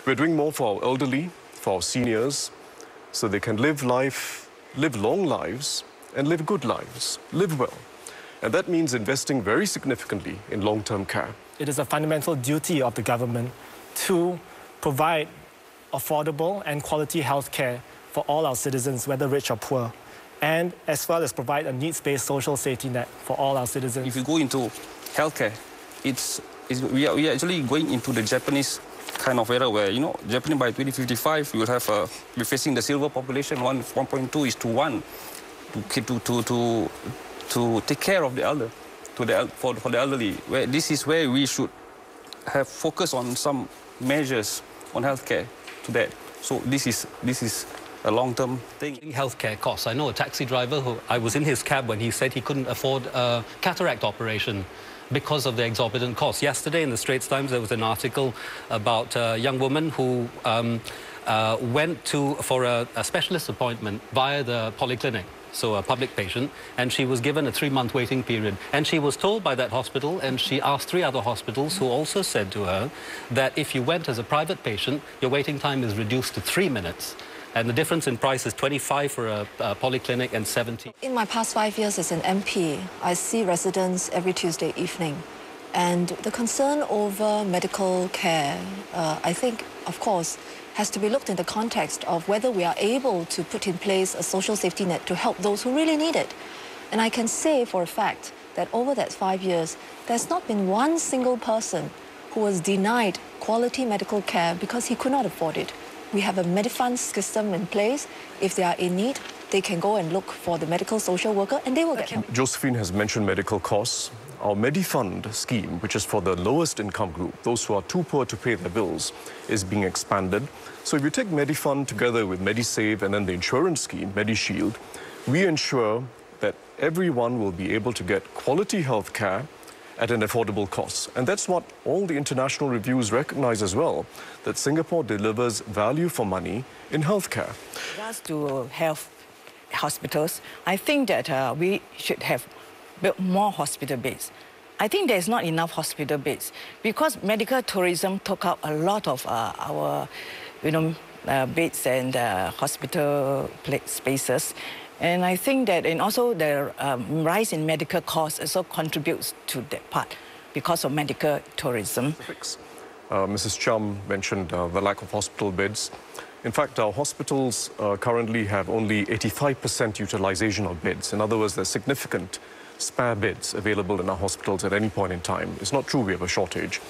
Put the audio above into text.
We're doing more for our elderly, for our seniors, so they can live long lives, and live good lives, live well. And that means investing very significantly in long-term care. It is a fundamental duty of the government to provide affordable and quality health care for all our citizens, whether rich or poor, and as well as provide a needs-based social safety net for all our citizens. If you go into healthcare, we are actually going into the Japanese kind of era where, Japan by 2055, you will have, we're facing the silver population, 1.2 is to 1, to take care of the elder, for the elderly. This is where we should have focus on some measures on healthcare to that. So this is a long-term thing. Healthcare costs. I know a taxi driver who I was in his cab when he said he couldn't afford a cataract operation because of the exorbitant costs. Yesterday in the Straits Times there was an article about a young woman who went for a specialist appointment via the polyclinic, so a public patient, and she was given a 3-month waiting period. And she was told by that hospital, and she asked 3 other hospitals who also said to her that if you went as a private patient, your waiting time is reduced to 3 minutes. And the difference in price is 25 for a polyclinic and 70. In my past 5 years as an MP, I see residents every Tuesday evening. And the concern over medical care, I think, of course, has to be looked in the context of whether we are able to put in place a social safety net to help those who really need it. And I can say for a fact that over that 5 years, there's not been one single person who was denied quality medical care because he could not afford it. We have a Medifund system in place. If they are in need, they can go and look for the medical social worker and they will get help. Josephine has mentioned medical costs. Our Medifund scheme, which is for the lowest income group, those who are too poor to pay their bills, is being expanded. So if you take Medifund together with Medisave and then the insurance scheme, Medishield, we ensure that everyone will be able to get quality health care at an affordable cost. And that's what all the international reviews recognize as well, that Singapore delivers value for money in healthcare. With regards to health hospitals, I think that we should have built more hospital beds. I think there's not enough hospital beds because medical tourism took out a lot of our, beds and hospital spaces. And I think that, and also the rise in medical costs also contributes to that part because of medical tourism. Mrs. Cham mentioned the lack of hospital beds. In fact, our hospitals currently have only 85% utilization of beds. In other words, there's significant spare beds available in our hospitals at any point in time. It's not true we have a shortage.